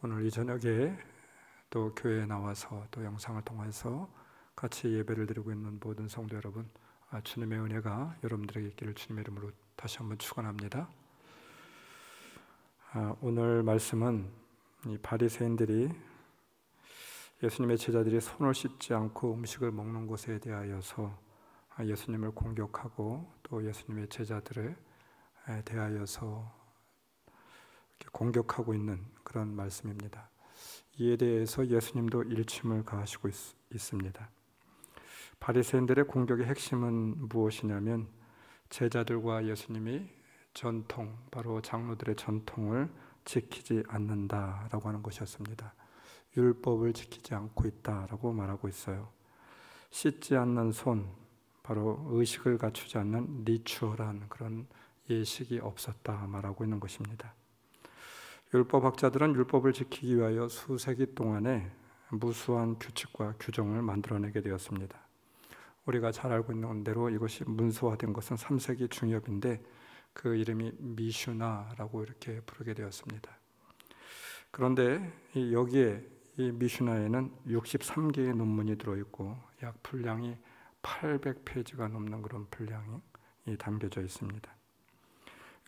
오늘 이 저녁에 또 교회에 나와서 또 영상을 통해서 같이 예배를 드리고 있는 모든 성도 여러분, 주님의 은혜가 여러분들에게 있기를 주님의 이름으로 다시 한번 축원합니다. 오늘 말씀은 이 바리새인들이 예수님의 제자들이 손을 씻지 않고 음식을 먹는 것에 대하여서 예수님을 공격하고 또 예수님의 제자들에 대하여서 공격하고 있는 그런 말씀입니다. 이에 대해서 예수님도 일침을 가하시고 있습니다. 바리새인들의 공격의 핵심은 무엇이냐면 제자들과 예수님이 전통, 바로 장로들의 전통을 지키지 않는다라고 하는 것이었습니다. 율법을 지키지 않고 있다라고 말하고 있어요. 씻지 않는 손, 바로 의식을 갖추지 않는 리추얼한 그런 예식이 없었다 말하고 있는 것입니다. 율법학자들은 율법을 지키기 위하여 수세기 동안에 무수한 규칙과 규정을 만들어내게 되었습니다. 우리가 잘 알고 있는 대로 이것이 문서화된 것은 3세기 중엽인데 그 이름이 미슈나라고 이렇게 부르게 되었습니다. 그런데 여기에 이 미슈나에는 63개의 논문이 들어있고 약 분량이 800페이지가 넘는 그런 분량이 담겨져 있습니다.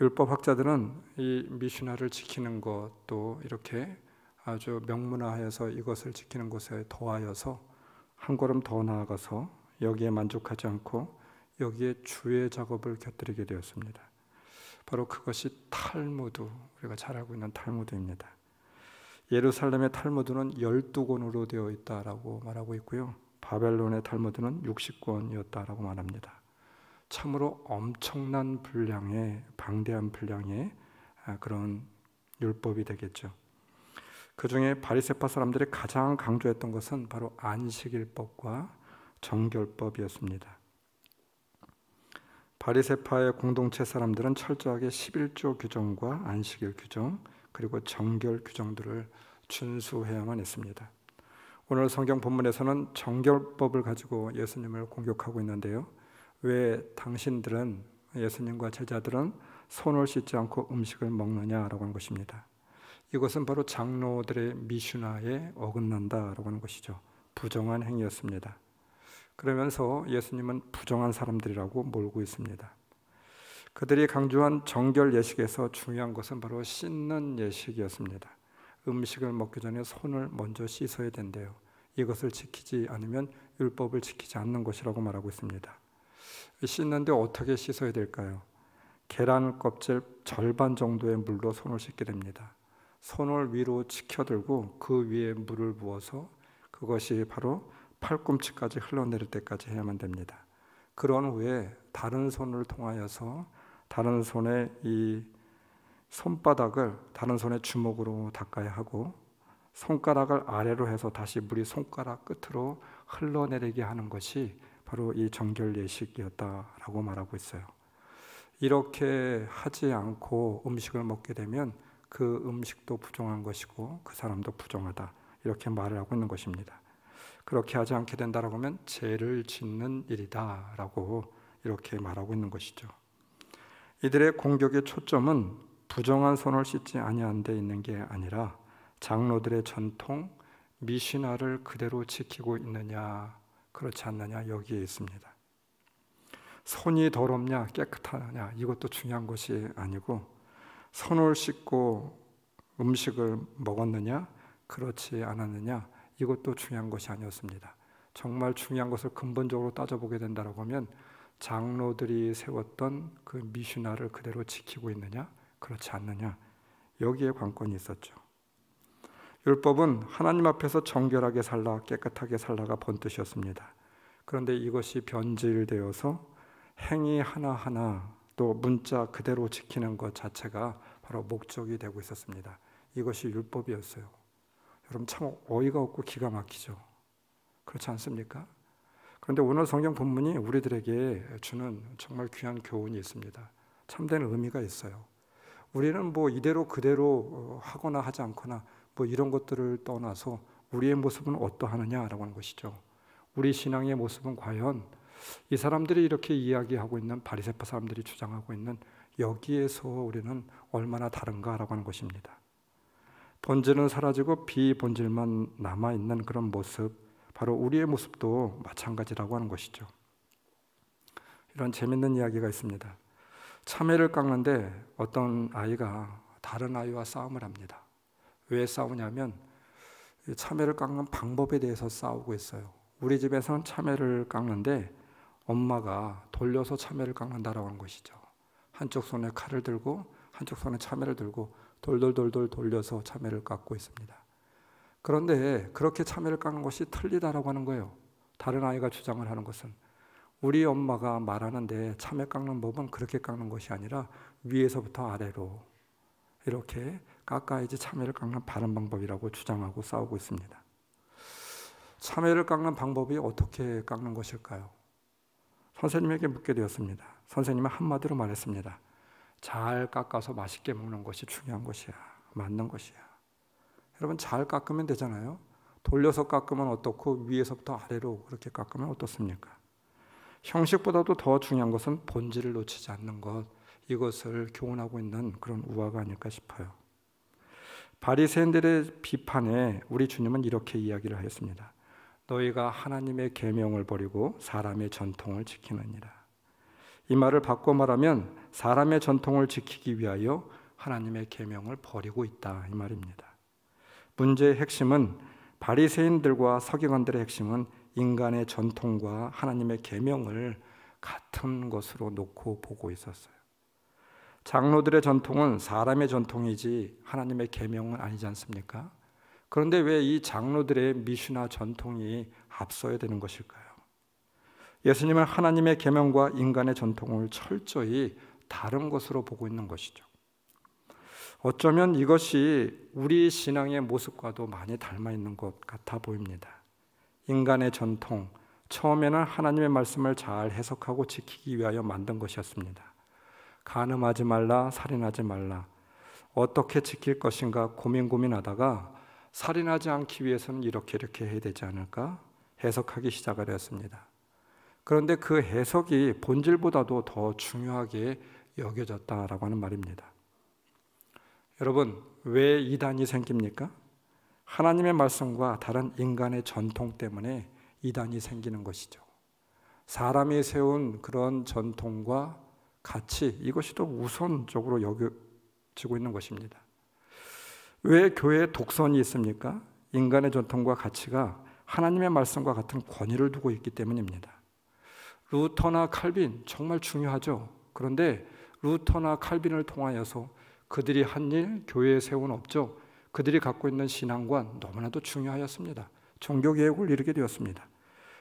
율법학자들은 이 미슈나를 지키는 것도 이렇게 아주 명문화해서 이것을 지키는 것에 더하여서 한 걸음 더 나아가서 여기에 만족하지 않고 여기에 주의 작업을 곁들이게 되었습니다. 바로 그것이 탈무드, 우리가 잘 알고 있는 탈무드입니다. 예루살렘의 탈무드는 12권으로 되어 있다라고 말하고 있고요. 바벨론의 탈무드는 60권이었다라고 말합니다. 참으로 엄청난 분량의, 방대한 분량의 그런 율법이 되겠죠. 그 중에 바리새파 사람들이 가장 강조했던 것은 바로 안식일법과 정결법이었습니다. 바리새파의 공동체 사람들은 철저하게 11조 규정과 안식일 규정 그리고 정결 규정들을 준수해야만 했습니다. 오늘 성경 본문에서는 정결법을 가지고 예수님을 공격하고 있는데요. 왜 당신들은, 예수님과 제자들은 손을 씻지 않고 음식을 먹느냐라고 하는 것입니다. 이것은 바로 장로들의 미슈나에 어긋난다라고 하는 것이죠. 부정한 행위였습니다. 그러면서 예수님은 부정한 사람들이라고 몰고 있습니다. 그들이 강조한 정결 예식에서 중요한 것은 바로 씻는 예식이었습니다. 음식을 먹기 전에 손을 먼저 씻어야 된대요. 이것을 지키지 않으면 율법을 지키지 않는 것이라고 말하고 있습니다. 씻는데 어떻게 씻어야 될까요? 계란 껍질 절반 정도의 물로 손을 씻게 됩니다. 손을 위로 치켜들고 그 위에 물을 부어서 그것이 바로 팔꿈치까지 흘러내릴 때까지 해야만 됩니다. 그런 후에 다른 손을 통하여서 다른 손의 이 손바닥을 다른 손의 주먹으로 닦아야 하고 손가락을 아래로 해서 다시 물이 손가락 끝으로 흘러내리게 하는 것이 바로 이 정결 예식이었다라고 말하고 있어요. 이렇게 하지 않고 음식을 먹게 되면 그 음식도 부정한 것이고 그 사람도 부정하다 이렇게 말을 하고 있는 것입니다. 그렇게 하지 않게 된다라고 하면 죄를 짓는 일이다라고 이렇게 말하고 있는 것이죠. 이들의 공격의 초점은 부정한 손을 씻지 아니한 데 있는 게 아니라 장로들의 전통 미시나를 그대로 지키고 있느냐 그렇지 않느냐 여기에 있습니다. 손이 더럽냐 깨끗하냐 이것도 중요한 것이 아니고 손을 씻고 음식을 먹었느냐 그렇지 않았느냐 이것도 중요한 것이 아니었습니다. 정말 중요한 것을 근본적으로 따져보게 된다고 하면 장로들이 세웠던 그 미슈나를 그대로 지키고 있느냐 그렇지 않느냐 여기에 관건이 있었죠. 율법은 하나님 앞에서 정결하게 살라 깨끗하게 살라가 본뜻이었습니다. 그런데 이것이 변질되어서 행위 하나하나 또 문자 그대로 지키는 것 자체가 바로 목적이 되고 있었습니다. 이것이 율법이었어요. 여러분 참 어이가 없고 기가 막히죠. 그렇지 않습니까? 그런데 오늘 성경 본문이 우리들에게 주는 정말 귀한 교훈이 있습니다. 참된 의미가 있어요. 우리는 뭐 이대로 그대로 하거나 하지 않거나 뭐 이런 것들을 떠나서 우리의 모습은 어떠하느냐라고 하는 것이죠. 우리 신앙의 모습은 과연 이 사람들이 이렇게 이야기하고 있는 바리새파 사람들이 주장하고 있는 여기에서 우리는 얼마나 다른가라고 하는 것입니다. 본질은 사라지고 비본질만 남아있는 그런 모습, 바로 우리의 모습도 마찬가지라고 하는 것이죠. 이런 재밌는 이야기가 있습니다. 참외를 깎는데 어떤 아이가 다른 아이와 싸움을 합니다. 왜 싸우냐면 참외를 깎는 방법에 대해서 싸우고 있어요. 우리 집에서는 참외를 깎는데 엄마가 돌려서 참외를 깎는다라고 하는 것이죠. 한쪽 손에 칼을 들고 한쪽 손에 참외를 들고 돌돌돌돌 돌려서 참외를 깎고 있습니다. 그런데 그렇게 참외를 깎는 것이 틀리다라고 하는 거예요. 다른 아이가 주장을 하는 것은 우리 엄마가 말하는데 참외 깎는 법은 그렇게 깎는 것이 아니라 위에서부터 아래로 이렇게 깎아야지 참외를 깎는 바른 방법이라고 주장하고 싸우고 있습니다. 참외를 깎는 방법이 어떻게 깎는 것일까요? 선생님에게 묻게 되었습니다. 선생님은 한마디로 말했습니다. 잘 깎아서 맛있게 먹는 것이 중요한 것이야. 맞는 것이야. 여러분, 잘 깎으면 되잖아요. 돌려서 깎으면 어떻고 위에서부터 아래로 그렇게 깎으면 어떻습니까? 형식보다도 더 중요한 것은 본질을 놓치지 않는 것, 이것을 교훈하고 있는 그런 우화가 아닐까 싶어요. 바리새인들의 비판에 우리 주님은 이렇게 이야기를 하였습니다. 너희가 하나님의 계명을 버리고 사람의 전통을 지키느니라. 이 말을 바꿔 말하면 사람의 전통을 지키기 위하여 하나님의 계명을 버리고 있다, 이 말입니다. 문제의 핵심은 바리새인들과 서기관들의 핵심은 인간의 전통과 하나님의 계명을 같은 것으로 놓고 보고 있었어요. 장로들의 전통은 사람의 전통이지 하나님의 계명은 아니지 않습니까? 그런데 왜 이 장로들의 미시나 전통이 앞서야 되는 것일까요? 예수님은 하나님의 계명과 인간의 전통을 철저히 다른 것으로 보고 있는 것이죠. 어쩌면 이것이 우리 신앙의 모습과도 많이 닮아 있는 것 같아 보입니다. 인간의 전통, 처음에는 하나님의 말씀을 잘 해석하고 지키기 위하여 만든 것이었습니다. 간음하지 말라, 살인하지 말라. 어떻게 지킬 것인가 고민하다가 살인하지 않기 위해서는 이렇게 해야 되지 않을까 해석하기 시작을 했습니다. 그런데 그 해석이 본질보다도 더 중요하게 여겨졌다라고 하는 말입니다. 여러분, 왜 이단이 생깁니까? 하나님의 말씀과 다른 인간의 전통 때문에 이단이 생기는 것이죠. 사람이 세운 그런 전통과 가치, 이것이 더 우선적으로 여겨지고 있는 것입니다. 왜 교회에 독선이 있습니까? 인간의 전통과 가치가 하나님의 말씀과 같은 권위를 두고 있기 때문입니다. 루터나 칼빈 정말 중요하죠. 그런데 루터나 칼빈을 통하여서 그들이 한 일, 교회에 세운 업적, 그들이 갖고 있는 신앙관 너무나도 중요하였습니다. 종교개혁을 이루게 되었습니다.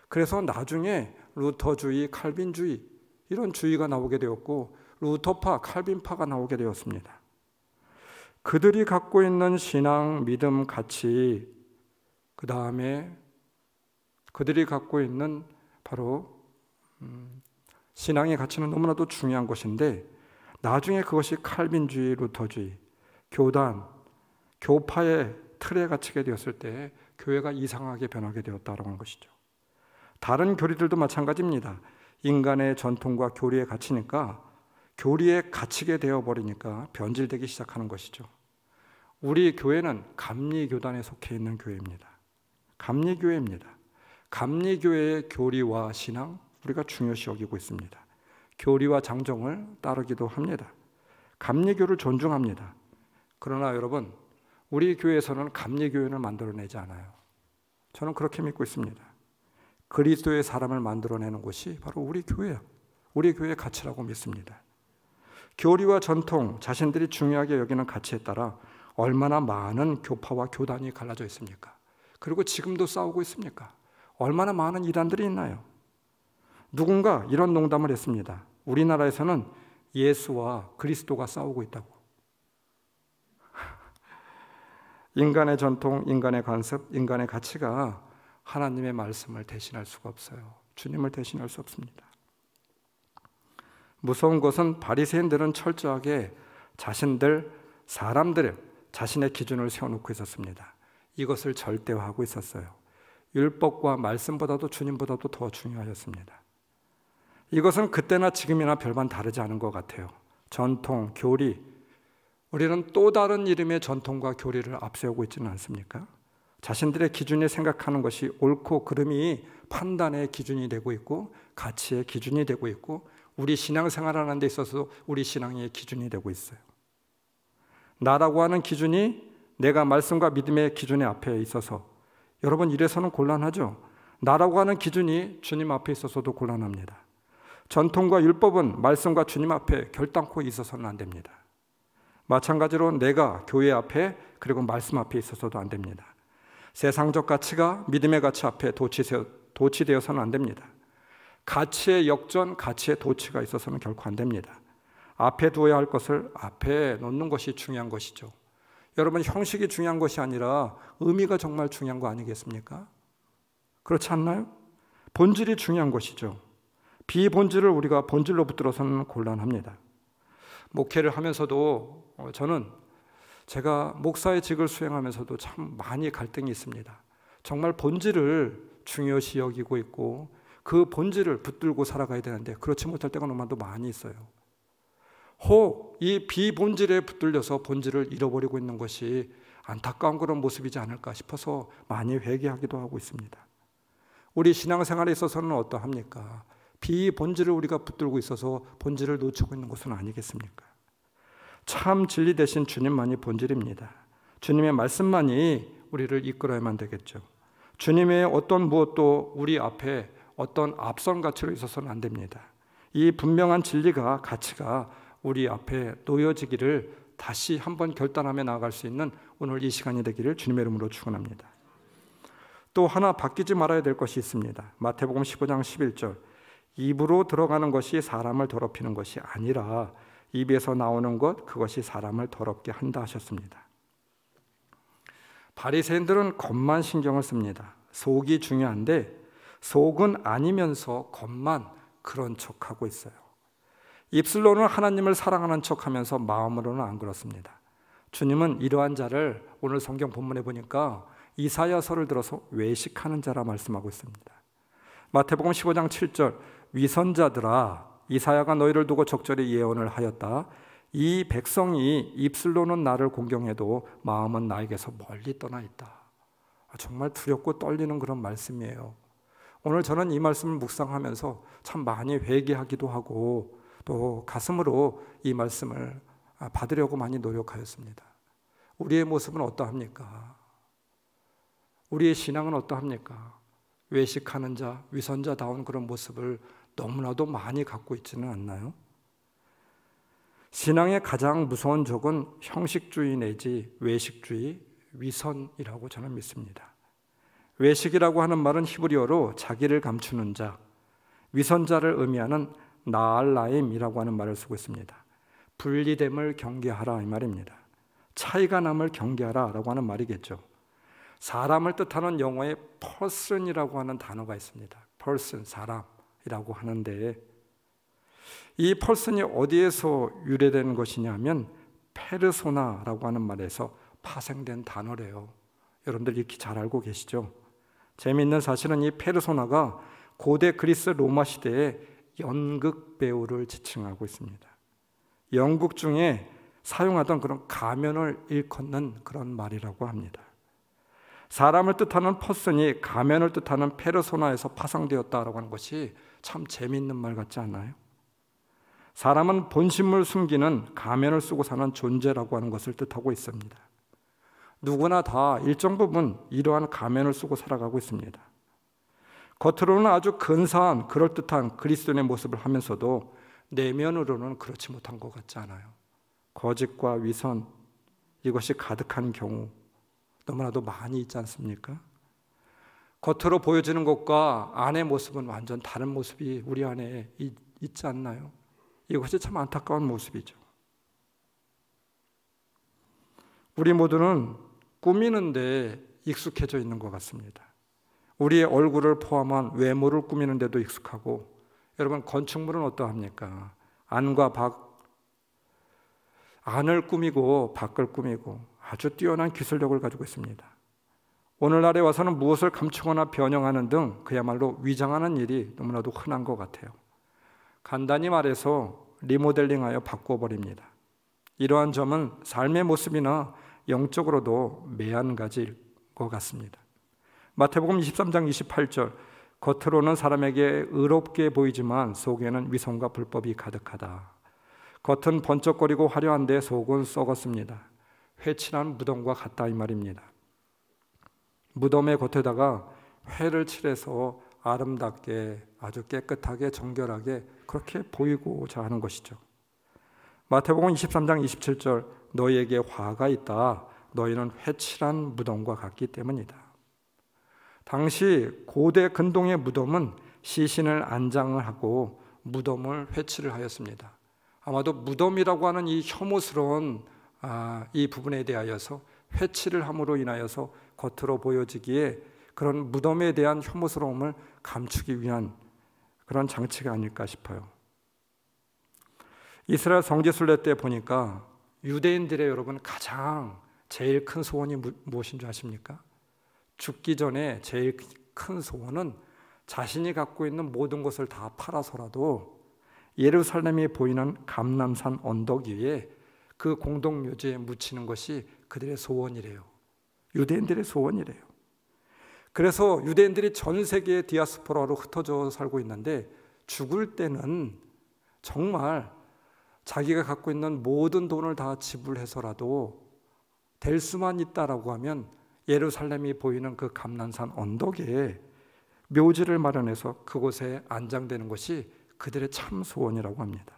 그래서 나중에 루터주의, 칼빈주의 이런 주의가 나오게 되었고 루터파, 칼빈파가 나오게 되었습니다. 그들이 갖고 있는 신앙, 믿음, 가치, 그 다음에 그들이 갖고 있는 바로 신앙의 가치는 너무나도 중요한 것인데 나중에 그것이 칼빈주의, 루터주의, 교단, 교파의 틀에 갇히게 되었을 때 교회가 이상하게 변하게 되었다고 하는 것이죠. 다른 교리들도 마찬가지입니다. 인간의 전통과 교리에 갇히니까 교리에 갇히게 되어버리니까 변질되기 시작하는 것이죠. 우리 교회는 감리교단에 속해 있는 교회입니다. 감리교회입니다. 감리교회의 교리와 신앙 우리가 중요시 여기고 있습니다. 교리와 장정을 따르기도 합니다. 감리교를 존중합니다. 그러나 여러분, 우리 교회에서는 감리교회를 만들어내지 않아요. 저는 그렇게 믿고 있습니다. 그리스도의 사람을 만들어내는 곳이 바로 우리 교회야. 우리 교회의 가치라고 믿습니다. 교리와 전통, 자신들이 중요하게 여기는 가치에 따라 얼마나 많은 교파와 교단이 갈라져 있습니까? 그리고 지금도 싸우고 있습니까? 얼마나 많은 이단들이 있나요? 누군가 이런 농담을 했습니다. 우리나라에서는 예수와 그리스도가 싸우고 있다고. 인간의 전통, 인간의 관습, 인간의 가치가 하나님의 말씀을 대신할 수가 없어요. 주님을 대신할 수 없습니다. 무서운 것은 바리새인들은 철저하게 사람들의 자신의 기준을 세워놓고 있었습니다. 이것을 절대화하고 있었어요. 율법과 말씀보다도 주님보다도 더 중요하였습니다. 이것은 그때나 지금이나 별반 다르지 않은 것 같아요. 전통, 교리, 우리는 또 다른 이름의 전통과 교리를 앞세우고 있지는 않습니까? 자신들의 기준이 생각하는 것이 옳고 그름이 판단의 기준이 되고 있고 가치의 기준이 되고 있고 우리 신앙생활하는 데 있어서 우리 신앙의 기준이 되고 있어요. 나라고 하는 기준이 내가 말씀과 믿음의 기준의 앞에 있어서 여러분 이래서는 곤란하죠. 나라고 하는 기준이 주님 앞에 있어서도 곤란합니다. 전통과 율법은 말씀과 주님 앞에 결단코 있어서는 안 됩니다. 마찬가지로 내가 교회 앞에 그리고 말씀 앞에 있어서도 안 됩니다. 세상적 가치가 믿음의 가치 앞에 도취되어서는 안 됩니다. 가치의 역전, 가치의 도취가 있어서는 결코 안 됩니다. 앞에 두어야 할 것을 앞에 놓는 것이 중요한 것이죠. 여러분 형식이 중요한 것이 아니라 의미가 정말 중요한 거 아니겠습니까? 그렇지 않나요? 본질이 중요한 것이죠. 비본질을 우리가 본질로 붙들어서는 곤란합니다. 목회를 하면서도 저는 제가 목사의 직을 수행하면서도 참 많이 갈등이 있습니다. 정말 본질을 중요시 여기고 있고 그 본질을 붙들고 살아가야 되는데 그렇지 못할 때가 너무나도 많이 있어요. 혹 이 비본질에 붙들려서 본질을 잃어버리고 있는 것이 안타까운 그런 모습이지 않을까 싶어서 많이 회개하기도 하고 있습니다. 우리 신앙생활에 있어서는 어떠합니까? 비본질을 우리가 붙들고 있어서 본질을 놓치고 있는 것은 아니겠습니까? 참 진리 대신 주님만이 본질입니다. 주님의 말씀만이 우리를 이끌어야만 되겠죠. 주님의 어떤 무엇도 우리 앞에 어떤 앞선 가치로 있어서는 안 됩니다. 이 분명한 진리가 가치가 우리 앞에 놓여지기를 다시 한번 결단하며 나아갈 수 있는 오늘 이 시간이 되기를 주님의 이름으로 축원합니다. 또 하나 바뀌지 말아야 될 것이 있습니다. 마태복음 15장 11절 입으로 들어가는 것이 사람을 더럽히는 것이 아니라 입에서 나오는 것 그것이 사람을 더럽게 한다 하셨습니다. 바리새인들은 겉만 신경을 씁니다. 속이 중요한데 속은 아니면서 겉만 그런 척하고 있어요. 입술로는 하나님을 사랑하는 척하면서 마음으로는 안 그렇습니다. 주님은 이러한 자를 오늘 성경 본문에 보니까 이사야서를 들어서 외식하는 자라 말씀하고 있습니다. 마태복음 15장 7절 위선자들아 이사야가 너희를 두고 적절히 예언을 하였다. 이 백성이 입술로는 나를 공경해도 마음은 나에게서 멀리 떠나 있다. 정말 두렵고 떨리는 그런 말씀이에요. 오늘 저는 이 말씀을 묵상하면서 참 많이 회개하기도 하고 또 가슴으로 이 말씀을 받으려고 많이 노력하였습니다. 우리의 모습은 어떠합니까? 우리의 신앙은 어떠합니까? 외식하는 자, 위선자다운 그런 모습을 너무나도 많이 갖고 있지는 않나요? 신앙의 가장 무서운 적은 형식주의 내지 외식주의, 위선이라고 저는 믿습니다. 외식이라고 하는 말은 히브리어로 자기를 감추는 자, 위선자를 의미하는 나알라임이라고 하는 말을 쓰고 있습니다. 분리됨을 경계하라 이 말입니다. 차이가 남을 경계하라라고 하는 말이겠죠. 사람을 뜻하는 영어에 person이라고 하는 단어가 있습니다. person, 사람이라고 하는데 이 person이 어디에서 유래된 것이냐면 페르소나라고 하는 말에서 파생된 단어래요. 여러분들 익히 잘 알고 계시죠? 재미있는 사실은 이 페르소나가 고대 그리스 로마 시대에 연극 배우를 지칭하고 있습니다. 연극 중에 사용하던 그런 가면을 일컫는 그런 말이라고 합니다. 사람을 뜻하는 퍼슨이 가면을 뜻하는 페르소나에서 파생되었다라고 하는 것이 참 재미있는 말 같지 않나요? 사람은 본심을 숨기는 가면을 쓰고 사는 존재라고 하는 것을 뜻하고 있습니다. 누구나 다 일정 부분 이러한 가면을 쓰고 살아가고 있습니다. 겉으로는 아주 근사한 그럴듯한 그리스도인의 모습을 하면서도 내면으로는 그렇지 못한 것 같지 않아요? 거짓과 위선 이것이 가득한 경우 너무나도 많이 있지 않습니까? 겉으로 보여지는 것과 안의 모습은 완전 다른 모습이 우리 안에 있지 않나요? 이것이 참 안타까운 모습이죠. 우리 모두는 꾸미는데 익숙해져 있는 것 같습니다. 우리의 얼굴을 포함한 외모를 꾸미는 데도 익숙하고 여러분 건축물은 어떠합니까? 안과 밖, 안을 꾸미고 밖을 꾸미고 아주 뛰어난 기술력을 가지고 있습니다. 오늘날에 와서는 무엇을 감추거나 변형하는 등 그야말로 위장하는 일이 너무나도 흔한 것 같아요. 간단히 말해서 리모델링하여 바꿔버립니다. 이러한 점은 삶의 모습이나 영적으로도 매한가지일 것 같습니다. 마태복음 23장 28절, 겉으로는 사람에게 의롭게 보이지만 속에는 위선과 불법이 가득하다. 겉은 번쩍거리고 화려한데 속은 썩었습니다. 회칠한 무덤과 같다, 이 말입니다. 무덤의 겉에다가 회를 칠해서 아름답게, 아주 깨끗하게, 정결하게 그렇게 보이고자 하는 것이죠. 마태복음 23장 27절, 너희에게 화가 있다. 너희는 회칠한 무덤과 같기 때문이다. 당시 고대 근동의 무덤은 시신을 안장을 하고 무덤을 회칠을 하였습니다. 아마도 무덤이라고 하는 이 혐오스러운 이 부분에 대하여서 회칠을 함으로 인하여서 겉으로 보여지기에 그런 무덤에 대한 혐오스러움을 감추기 위한 그런 장치가 아닐까 싶어요. 이스라엘 성지순례 때 보니까 유대인들의 여러분 가장 제일 큰 소원이 무엇인 줄 아십니까? 죽기 전에 제일 큰 소원은 자신이 갖고 있는 모든 것을 다 팔아서라도 예루살렘이 보이는 감람산 언덕 위에 그 공동묘지에 묻히는 것이 그들의 소원이래요. 유대인들의 소원이래요. 그래서 유대인들이 전 세계의 디아스포라로 흩어져 살고 있는데 죽을 때는 정말 자기가 갖고 있는 모든 돈을 다 지불해서라도 될 수만 있다라고 하면 예루살렘이 보이는 그 감람산 언덕에 묘지를 마련해서 그곳에 안장되는 것이 그들의 참 소원이라고 합니다.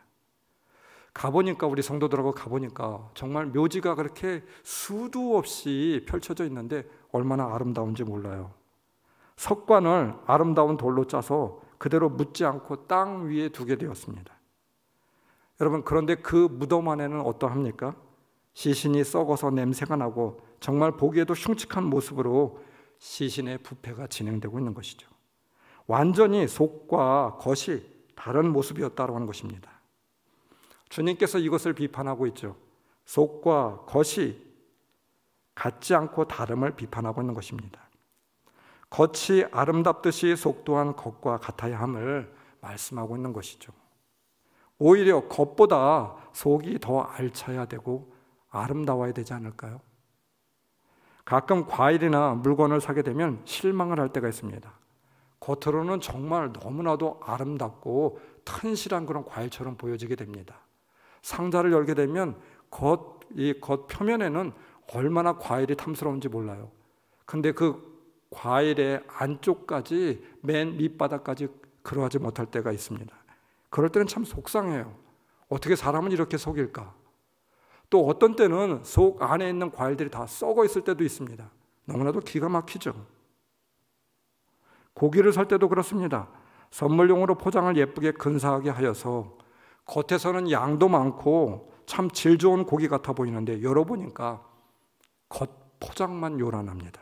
가보니까, 우리 성도들하고 가보니까 정말 묘지가 그렇게 수도 없이 펼쳐져 있는데 얼마나 아름다운지 몰라요. 석관을 아름다운 돌로 짜서 그대로 묻지 않고 땅 위에 두게 되었습니다. 여러분, 그런데 그 무덤 안에는 어떠합니까? 시신이 썩어서 냄새가 나고 정말 보기에도 흉측한 모습으로 시신의 부패가 진행되고 있는 것이죠. 완전히 속과 겉이 다른 모습이었다고 하는 것입니다. 주님께서 이것을 비판하고 있죠. 속과 겉이 같지 않고 다름을 비판하고 있는 것입니다. 겉이 아름답듯이 속 또한 겉과 같아야 함을 말씀하고 있는 것이죠. 오히려 겉보다 속이 더 알차야 되고 아름다워야 되지 않을까요? 가끔 과일이나 물건을 사게 되면 실망을 할 때가 있습니다. 겉으로는 정말 너무나도 아름답고 튼실한 그런 과일처럼 보여지게 됩니다. 상자를 열게 되면 이 겉 표면에는 얼마나 과일이 탐스러운지 몰라요. 근데 그 과일의 안쪽까지, 맨 밑바닥까지 그러하지 못할 때가 있습니다. 그럴 때는 참 속상해요. 어떻게 사람은 이렇게 속일까? 또 어떤 때는 속 안에 있는 과일들이 다 썩어 있을 때도 있습니다. 너무나도 기가 막히죠. 고기를 살 때도 그렇습니다. 선물용으로 포장을 예쁘게 근사하게 하여서 겉에서는 양도 많고 참 질 좋은 고기 같아 보이는데 열어보니까 겉 포장만 요란합니다.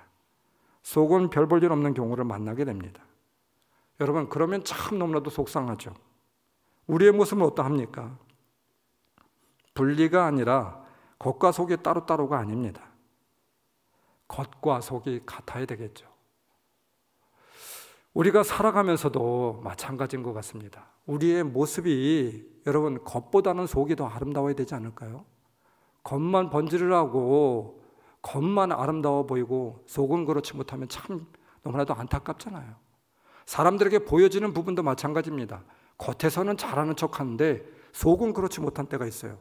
속은 별 볼 일 없는 경우를 만나게 됩니다. 여러분, 그러면 참 너무나도 속상하죠. 우리의 모습은 어떠합니까? 분리가 아니라 겉과 속이 따로따로가 아닙니다. 겉과 속이 같아야 되겠죠. 우리가 살아가면서도 마찬가지인 것 같습니다. 우리의 모습이 여러분 겉보다는 속이 더 아름다워야 되지 않을까요? 겉만 번지를 하고 겉만 아름다워 보이고 속은 그렇지 못하면 참 너무나도 안타깝잖아요. 사람들에게 보여지는 부분도 마찬가지입니다. 겉에서는 잘하는 척하는데 속은 그렇지 못한 때가 있어요.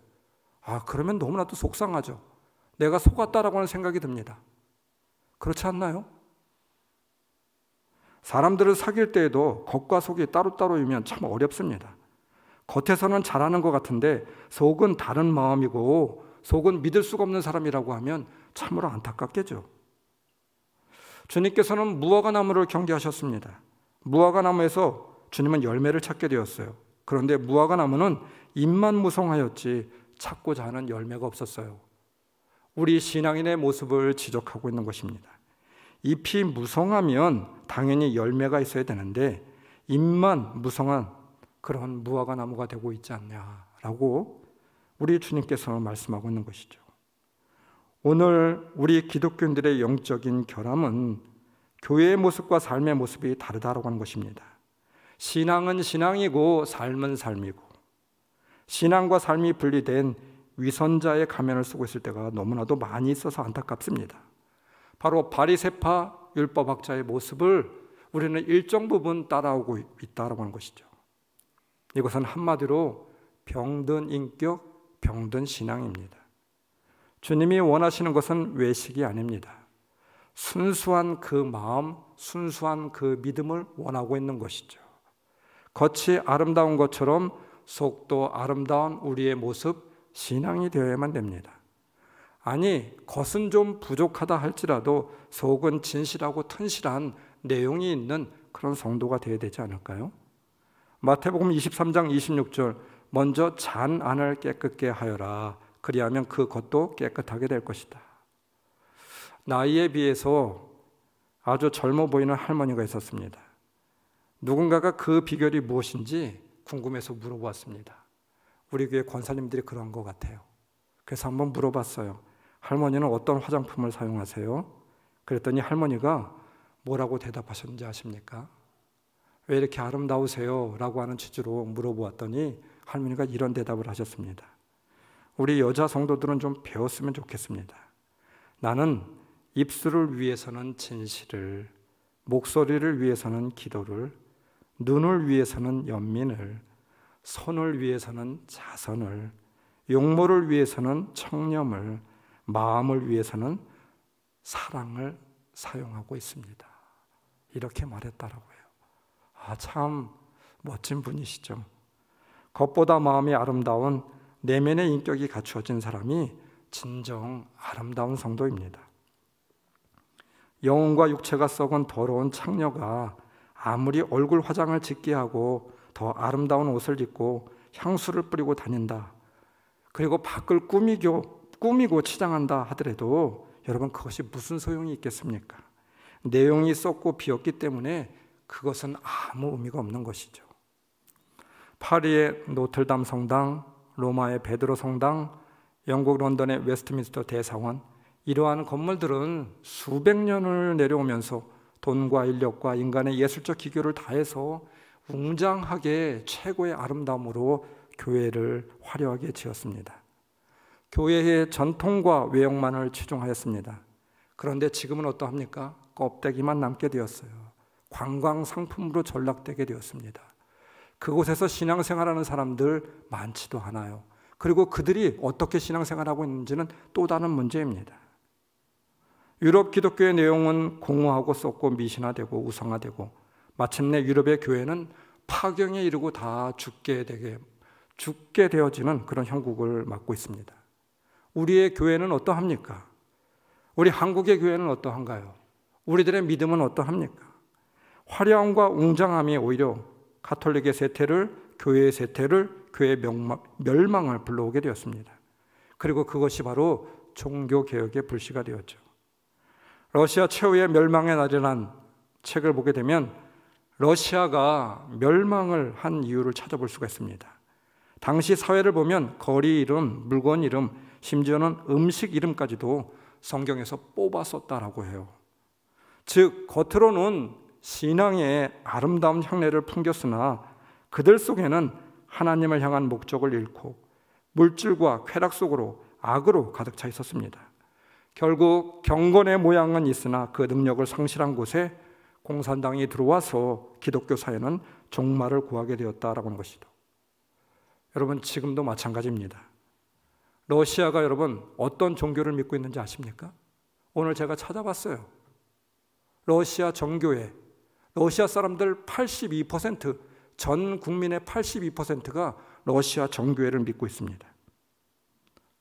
그러면 너무나도 속상하죠. 내가 속았다라고 하는 생각이 듭니다. 그렇지 않나요? 사람들을 사귈 때에도 겉과 속이 따로따로이면 참 어렵습니다. 겉에서는 잘하는 것 같은데 속은 다른 마음이고 속은 믿을 수가 없는 사람이라고 하면 참으로 안타깝겠죠. 주님께서는 무화과 나무를 경계하셨습니다. 무화과 나무에서 주님은 열매를 찾게 되었어요. 그런데 무화과 나무는 잎만 무성하였지 찾고자 하는 열매가 없었어요. 우리 신앙인의 모습을 지적하고 있는 것입니다. 잎이 무성하면 당연히 열매가 있어야 되는데 잎만 무성한 그런 무화과 나무가 되고 있지 않냐라고 우리 주님께서 말씀하고 있는 것이죠. 오늘 우리 기독교인들의 영적인 결함은 교회의 모습과 삶의 모습이 다르다고 하는 것입니다. 신앙은 신앙이고 삶은 삶이고 신앙과 삶이 분리된 위선자의 가면을 쓰고 있을 때가 너무나도 많이 있어서 안타깝습니다. 바로 바리새파 율법학자의 모습을 우리는 일정 부분 따라오고 있다고 하는 것이죠. 이것은 한마디로 병든 인격, 병든 신앙입니다. 주님이 원하시는 것은 외식이 아닙니다. 순수한 그 마음, 순수한 그 믿음을 원하고 있는 것이죠. 겉이 아름다운 것처럼 속도 아름다운 우리의 모습, 신앙이 되어야만 됩니다. 아니, 겉은 좀 부족하다 할지라도 속은 진실하고 튼실한 내용이 있는 그런 성도가 되어야 되지 않을까요? 마태복음 23장 26절, 먼저 잔 안을 깨끗게 하여라. 그리하면 그 겉도 깨끗하게 될 것이다. 나이에 비해서 아주 젊어 보이는 할머니가 있었습니다. 누군가가 그 비결이 무엇인지 궁금해서 물어보았습니다. 우리 교회 권사님들이 그런 것 같아요. 그래서 한번 물어봤어요. 할머니는 어떤 화장품을 사용하세요? 그랬더니 할머니가 뭐라고 대답하셨는지 아십니까? 왜 이렇게 아름다우세요? 라고 하는 취지로 물어보았더니 할머니가 이런 대답을 하셨습니다. 우리 여자 성도들은 좀 배웠으면 좋겠습니다. 나는 입술을 위해서는 진실을, 목소리를 위해서는 기도를, 눈을 위해서는 연민을, 손을 위해서는 자선을, 용모를 위해서는 청렴을, 마음을 위해서는 사랑을 사용하고 있습니다. 이렇게 말했다라고요. 참 멋진 분이시죠. 겉보다 마음이 아름다운 내면의 인격이 갖추어진 사람이 진정 아름다운 성도입니다. 영혼과 육체가 썩은 더러운 창녀가 아무리 얼굴 화장을 짙게 하고 더 아름다운 옷을 입고 향수를 뿌리고 다닌다, 그리고 밖을 꾸미고 치장한다 하더라도 여러분, 그것이 무슨 소용이 있겠습니까? 내용이 썩고 비었기 때문에 그것은 아무 의미가 없는 것이죠. 파리의 노틀담 성당, 로마의 베드로 성당, 영국 런던의 웨스트민스터 대사원, 이러한 건물들은 수백 년을 내려오면서 돈과 인력과 인간의 예술적 기교를 다해서 웅장하게 최고의 아름다움으로 교회를 화려하게 지었습니다. 교회의 전통과 외형만을 추종하였습니다. 그런데 지금은 어떠합니까? 껍데기만 남게 되었어요. 관광 상품으로 전락되게 되었습니다. 그곳에서 신앙생활하는 사람들 많지도 않아요. 그리고 그들이 어떻게 신앙생활하고 있는지는 또 다른 문제입니다. 유럽 기독교의 내용은 공허하고 썩고 미신화되고 우상화되고 마침내 유럽의 교회는 파경에 이르고 다 죽게 되어지는 그런 형국을 맞고 있습니다. 우리의 교회는 어떠합니까? 우리 한국의 교회는 어떠한가요? 우리들의 믿음은 어떠합니까? 화려함과 웅장함이 오히려 가톨릭의 세태를, 교회의 세태를, 교회의 멸망을 불러오게 되었습니다. 그리고 그것이 바로 종교개혁의 불씨가 되었죠. 러시아 최후의 멸망의 날이라는 책을 보게 되면 러시아가 멸망을 한 이유를 찾아볼 수가 있습니다. 당시 사회를 보면 거리 이름, 물건 이름, 심지어는 음식 이름까지도 성경에서 뽑아 썼다라고 해요. 즉, 겉으로는 신앙의 아름다운 향례를 풍겼으나 그들 속에는 하나님을 향한 목적을 잃고 물질과 쾌락 속으로 악으로 가득 차 있었습니다. 결국 경건의 모양은 있으나 그 능력을 상실한 곳에 공산당이 들어와서 기독교 사회는 종말을 구하게 되었다라고 하는 것이죠. 여러분, 지금도 마찬가지입니다. 러시아가 여러분 어떤 종교를 믿고 있는지 아십니까? 오늘 제가 찾아봤어요. 러시아 정교회, 러시아 사람들 82%, 전 국민의 82%가 러시아 정교회를 믿고 있습니다.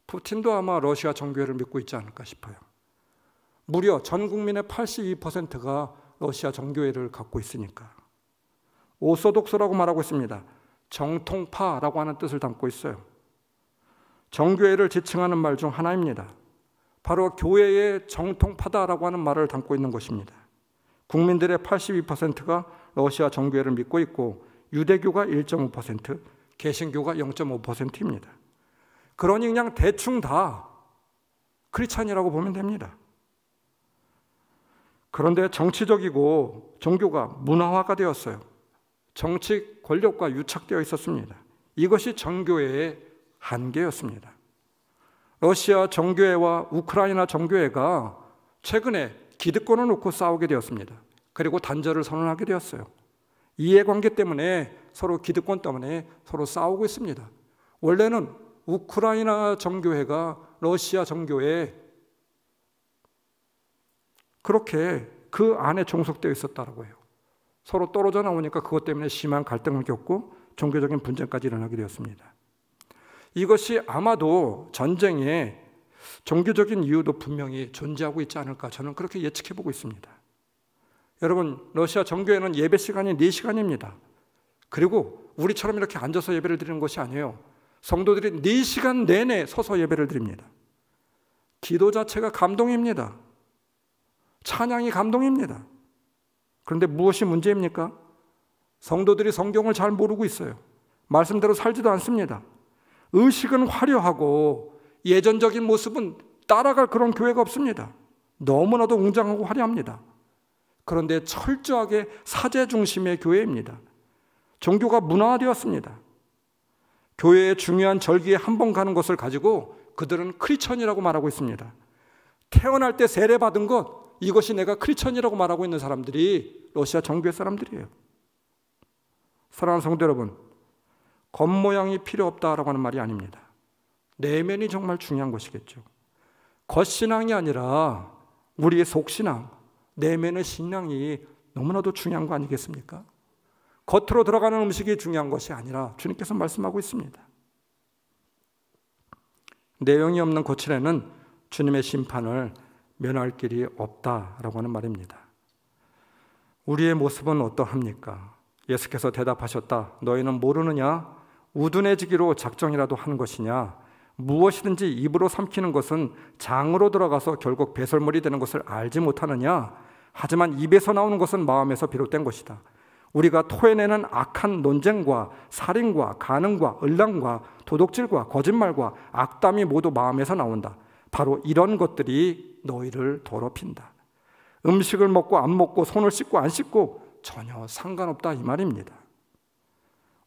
푸틴도 아마 러시아 정교회를 믿고 있지 않을까 싶어요. 무려 전 국민의 82%가 러시아 정교회를 갖고 있으니까. 오소독스라고 말하고 있습니다. 정통파라고 하는 뜻을 담고 있어요. 정교회를 지칭하는 말 중 하나입니다. 바로 교회의 정통파다라고 하는 말을 담고 있는 것입니다. 국민들의 82%가 러시아 정교회를 믿고 있고 유대교가 1.5%, 개신교가 0.5%입니다. 그러니 그냥 대충 다 크리스찬이라고 보면 됩니다. 그런데 정치적이고 종교가 문화화가 되었어요. 정치 권력과 유착되어 있었습니다. 이것이 정교회의 한계였습니다. 러시아 정교회와 우크라이나 정교회가 최근에 기득권을 놓고 싸우게 되었습니다. 그리고 단절을 선언하게 되었어요. 이해관계 때문에 서로 기득권 때문에 서로 싸우고 있습니다. 원래는 우크라이나 정교회가 러시아 정교회에 그렇게 그 안에 종속되어 있었다고 해요. 서로 떨어져 나오니까 그것 때문에 심한 갈등을 겪고 종교적인 분쟁까지 일어나게 되었습니다. 이것이 아마도 전쟁에 종교적인 이유도 분명히 존재하고 있지 않을까, 저는 그렇게 예측해 보고 있습니다. 여러분, 러시아 정교회는 예배 시간이 4시간입니다. 그리고 우리처럼 이렇게 앉아서 예배를 드리는 것이 아니에요. 성도들이 4시간 내내 서서 예배를 드립니다. 기도 자체가 감동입니다. 찬양이 감동입니다. 그런데 무엇이 문제입니까? 성도들이 성경을 잘 모르고 있어요. 말씀대로 살지도 않습니다. 의식은 화려하고 예전적인 모습은 따라갈 그런 교회가 없습니다. 너무나도 웅장하고 화려합니다. 그런데 철저하게 사제 중심의 교회입니다. 종교가 문화화되었습니다. 교회의 중요한 절기에 한 번 가는 것을 가지고 그들은 크리스천이라고 말하고 있습니다. 태어날 때 세례받은 것, 이것이 내가 크리스천이라고 말하고 있는 사람들이 러시아 정교회 사람들이에요. 사랑하는 성도 여러분, 겉모양이 필요 없다라고 하는 말이 아닙니다. 내면이 정말 중요한 것이겠죠. 겉신앙이 아니라 우리의 속신앙, 내면의 신앙이 너무나도 중요한 거 아니겠습니까? 겉으로 들어가는 음식이 중요한 것이 아니라 주님께서 말씀하고 있습니다. 내용이 없는 거칠에는 주님의 심판을 면할 길이 없다라고 하는 말입니다. 우리의 모습은 어떠합니까? 예수께서 대답하셨다. 너희는 모르느냐? 우둔해지기로 작정이라도 하는 것이냐? 무엇이든지 입으로 삼키는 것은 장으로 들어가서 결국 배설물이 되는 것을 알지 못하느냐? 하지만 입에서 나오는 것은 마음에서 비롯된 것이다. 우리가 토해내는 악한 논쟁과 살인과 간음과 을랑과 도둑질과 거짓말과 악담이 모두 마음에서 나온다. 바로 이런 것들이 너희를 더럽힌다. 음식을 먹고 안 먹고 손을 씻고 안 씻고 전혀 상관없다, 이 말입니다.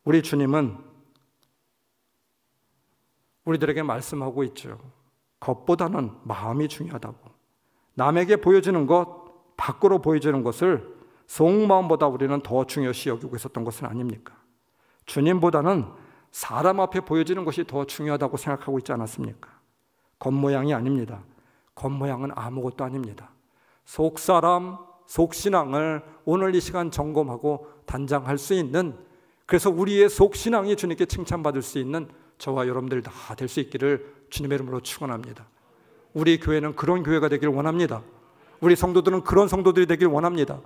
우리 주님은 우리들에게 말씀하고 있죠. 겉보다는 마음이 중요하다고. 남에게 보여지는 것, 밖으로 보여지는 것을 속마음보다 우리는 더 중요시 여기고 있었던 것은 아닙니까? 주님보다는 사람 앞에 보여지는 것이 더 중요하다고 생각하고 있지 않았습니까? 겉모양이 아닙니다. 겉모양은 아무것도 아닙니다. 속사람, 속신앙을 오늘 이 시간 점검하고 단장할 수 있는, 그래서 우리의 속신앙이 주님께 칭찬받을 수 있는 저와 여러분들 다 될 수 있기를 주님의 이름으로 축원합니다. 우리 교회는 그런 교회가 되길 원합니다. 우리 성도들은 그런 성도들이 되길 원합니다.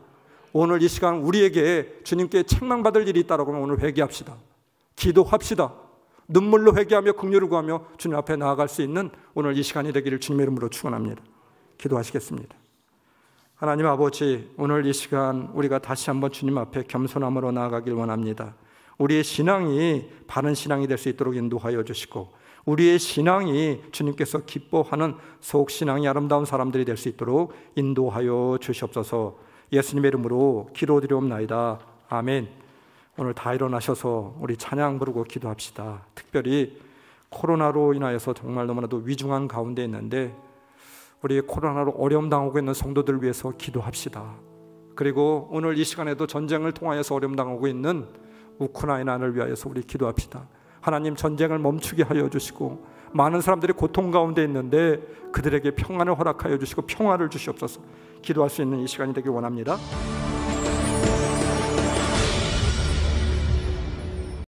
오늘 이 시간 우리에게 주님께 책망받을 일이 있다라고 하면 오늘 회개합시다. 기도합시다. 눈물로 회개하며 긍휼을 구하며 주님 앞에 나아갈 수 있는 오늘 이 시간이 되기를 주님의 이름으로 축원합니다. 기도하시겠습니다. 하나님 아버지, 오늘 이 시간 우리가 다시 한번 주님 앞에 겸손함으로 나아가길 원합니다. 우리의 신앙이 바른 신앙이 될 수 있도록 인도하여 주시고, 우리의 신앙이 주님께서 기뻐하는 속신앙이 아름다운 사람들이 될 수 있도록 인도하여 주시옵소서. 예수님의 이름으로 기도드리옵나이다. 아멘. 오늘 다 일어나셔서 우리 찬양 부르고 기도합시다. 특별히 코로나로 인하여서 정말 너무나도 위중한 가운데 있는데 우리 코로나로 어려움 당하고 있는 성도들을 위해서 기도합시다. 그리고 오늘 이 시간에도 전쟁을 통하여서 어려움 당하고 있는 우크라이나를 위하여서 우리 기도합시다. 하나님, 전쟁을 멈추게 하여 주시고 많은 사람들이 고통 가운데 있는데 그들에게 평안을 허락하여 주시고 평화를 주시옵소서. 기도할 수 있는 이 시간이 되길 원합니다.